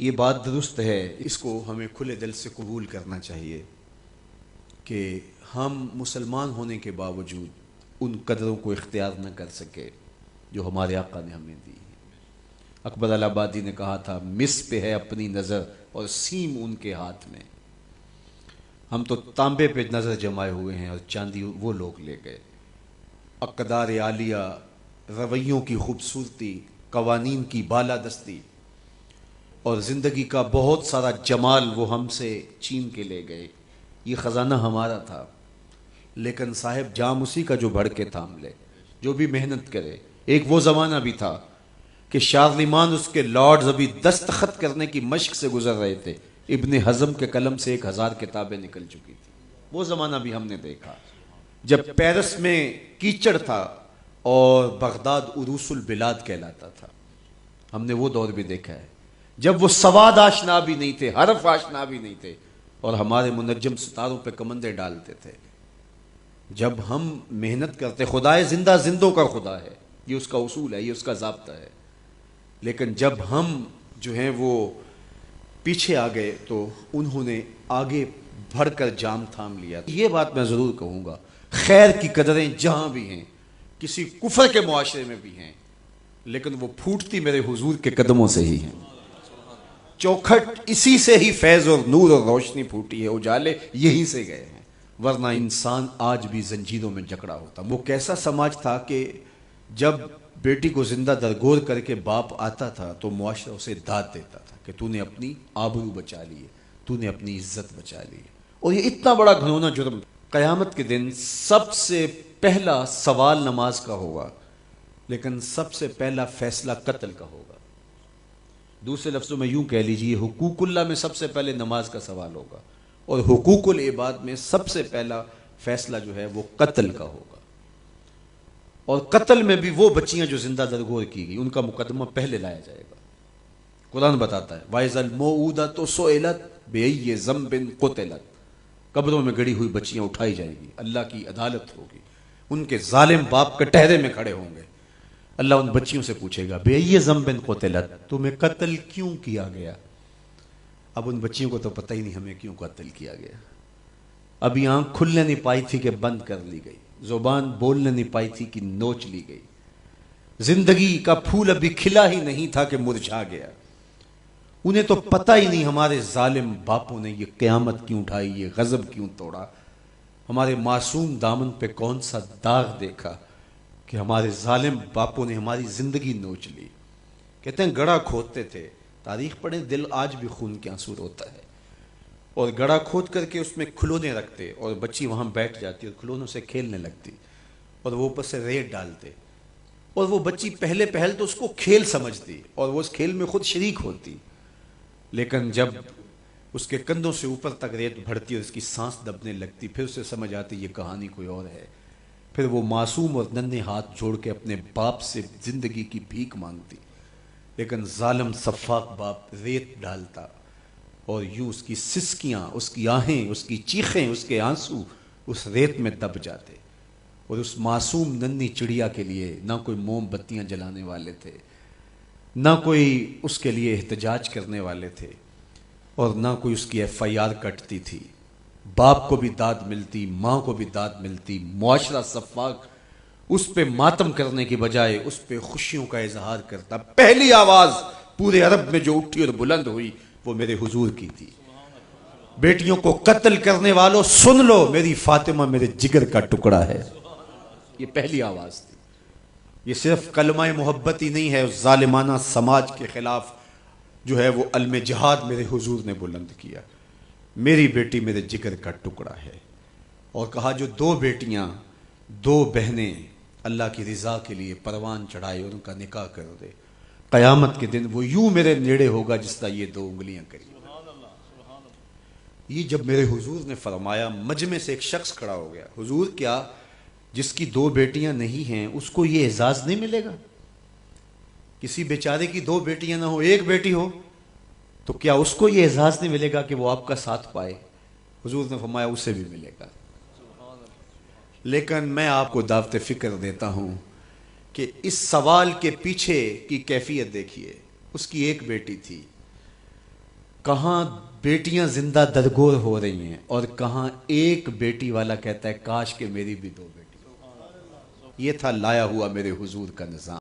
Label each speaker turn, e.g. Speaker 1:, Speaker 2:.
Speaker 1: یہ بات درست ہے، اس کو ہمیں کھلے دل سے قبول کرنا چاہیے کہ ہم مسلمان ہونے کے باوجود ان قدروں کو اختیار نہ کر سکے جو ہمارے آقا نے ہمیں دی. اکبر الہآبادی نے کہا تھا مس پہ ہے اپنی نظر اور سیم ان کے ہاتھ میں. ہم تو تانبے پہ نظر جمائے ہوئے ہیں اور چاندی وہ لوگ لے گئے. اقدار عالیہ، رویوں کی خوبصورتی، قوانین کی بالادستی اور زندگی کا بہت سارا جمال وہ ہم سے چھین کے لے گئے. یہ خزانہ ہمارا تھا، لیکن صاحب جام اسی کا جو بڑھ کے تھام لے، جو بھی محنت کرے. ایک وہ زمانہ بھی تھا کہ شارلمان اس کے لارڈز ابھی دستخط کرنے کی مشق سے گزر رہے تھے. ابن حزم کے قلم سے 1000 کتابیں نکل چکی تھی. وہ زمانہ بھی ہم نے دیکھا جب پیرس میں کیچڑ تھا اور بغداد عروس البلاد کہلاتا تھا. ہم نے وہ دور بھی دیکھا ہے جب وہ سواد آشنا بھی نہیں تھے، حرف آشنا بھی نہیں تھے، اور ہمارے منجم ستاروں پہ کمندے ڈالتے تھے. جب ہم محنت کرتے، خدائے زندہ زندوں کا خدا ہے، یہ اس کا اصول ہے، یہ اس کا ضابطہ ہے. لیکن جب ہم جو ہیں وہ پیچھے آ گئے تو انہوں نے آگے بڑھ کر جام تھام لیا. یہ بات میں ضرور کہوں گا، خیر کی قدریں جہاں بھی ہیں، کسی کفر کے معاشرے میں بھی ہیں، لیکن وہ پھوٹتی میرے حضور کے قدموں سے ہی ہیں. چوکھٹ اسی سے ہی فیض اور نور اور روشنی پھوٹی ہے، اجالے یہیں سے گئے ہیں، ورنہ انسان آج بھی زنجیروں میں جکڑا ہوتا. وہ کیسا سماج تھا کہ جب بیٹی کو زندہ درگور کر کے باپ آتا تھا تو معاشرہ اسے داد دیتا تھا کہ تو نے اپنی آبرو بچا لی ہے، تو نے اپنی عزت بچا لی ہے. اور یہ اتنا بڑا گھنونا جرم. قیامت کے دن سب سے پہلا سوال نماز کا ہوگا، لیکن سب سے پہلا فیصلہ قتل کا ہوگا. دوسرے لفظوں میں یوں کہہ لیجئے، حقوق اللہ میں سب سے پہلے نماز کا سوال ہوگا، اور حقوق العباد میں سب سے پہلا فیصلہ جو ہے وہ قتل کا ہوگا. اور قتل میں بھی وہ بچیاں جو زندہ درگور کی گئی، ان کا مقدمہ پہلے لایا جائے گا. قرآن بتاتا ہے وَإِذَا الْمَوْءُودَةُ سُئِلَتْ بِأَيِّ ذَنبٍ قُتِلَتْ. قبروں میں گڑی ہوئی بچیاں اٹھائی جائیں گی، اللہ کی عدالت ہوگی، ان کے ظالم باپ کٹہرے میں کھڑے ہوں گے. اللہ ان بچیوں سے پوچھے گا بِأَيِّ ذَنبٍ قُتِلَتْ، تمہیں قتل کیوں کیا گیا؟ اب ان بچیوں کو تو پتہ ہی نہیں ہمیں کیوں قتل کیا گیا. ابھی آنکھ کھلنے نہیں پائی تھی کہ بند کر لی گئی، زبان بولنے نہیں پائی تھی کہ نوچ لی گئی، زندگی کا پھول ابھی کھلا ہی نہیں تھا کہ مرجھا گیا. انہیں تو پتہ ہی نہیں ہمارے ظالم باپوں نے یہ قیامت کیوں اٹھائی، یہ غضب کیوں توڑا، ہمارے معصوم دامن پہ کون سا داغ دیکھا کہ ہمارے ظالم باپوں نے ہماری زندگی نوچ لی. کہتے ہیں گڑھا کھودتے تھے، تاریخ پڑھیں، دل آج بھی خون کے آنسو روتا ہے. اور گڑھا کھود کر کے اس میں کھلونے رکھتے اور بچی وہاں بیٹھ جاتی اور کھلونوں سے کھیلنے لگتی، اور وہ اوپر سے ریت ڈالتے، اور وہ بچی پہلے پہل تو اس کو کھیل سمجھتی اور وہ اس کھیل میں خود شریک ہوتی. لیکن جب اس کے کندھوں سے اوپر تک ریت بڑھتی اور اس کی سانس دبنے لگتی، پھر اسے سمجھ آتی یہ کہانی کوئی اور ہے. پھر وہ معصوم اور ننھے ہاتھ جوڑ کے اپنے باپ سے زندگی کی بھیک مانگتی، لیکن ظالم سفاک باپ ریت ڈالتا اور یوں اس کی سسکیاں، اس کی آہیں، اس کی چیخیں، اس کے آنسو اس ریت میں دب جاتے. اور اس معصوم ننھی چڑیا کے لیے نہ کوئی موم بتیاں جلانے والے تھے، نہ کوئی اس کے لیے احتجاج کرنے والے تھے، اور نہ کوئی اس کی FIR کٹتی تھی. باپ کو بھی داد ملتی، ماں کو بھی داد ملتی. معاشرہ سفاک اس پہ ماتم کرنے کی بجائے اس پہ خوشیوں کا اظہار کرتا. پہلی آواز پورے عرب میں جو اٹھی اور بلند ہوئی وہ میرے حضور کی تھی. بیٹیوں کو قتل کرنے والوں سن لو، میری فاطمہ میرے جگر کا ٹکڑا ہے. یہ پہلی آواز تھی. یہ صرف کلمہ محبت ہی نہیں ہے، اس ظالمانہ سماج کے خلاف جو ہے وہ علم جہاد میرے حضور نے بلند کیا. میری بیٹی میرے جگر کا ٹکڑا ہے. اور کہا جو دو بیٹیاں، دو بہنیں اللہ کی رضا کے لیے پروان چڑھائے اور ان کا نکاح کر دے، قیامت کے دن وہ یوں میرے نیڑے ہوگا جس طرح یہ دو انگلیاں کری. یہ جب میرے حضور نے فرمایا، مجمع سے ایک شخص کھڑا ہو گیا. حضور کیا جس کی دو بیٹیاں نہیں ہیں اس کو یہ اعزاز نہیں ملے گا؟ کسی بیچارے کی دو بیٹیاں نہ ہو، ایک بیٹی ہو، تو کیا اس کو یہ اعزاز نہیں ملے گا کہ وہ آپ کا ساتھ پائے؟ حضور نے فرمایا اسے بھی ملے گا. لیکن میں آپ کو دعوت فکر دیتا ہوں کہ اس سوال کے پیچھے کی کیفیت دیکھیے. اس کی ایک بیٹی تھی، کہاں بیٹیاں زندہ درگور ہو رہی ہیں اور کہاں ایک بیٹی والا کہتا ہے کاش کہ میری بھی 2 بیٹی. یہ تھا لایا ہوا میرے حضور کا نظام.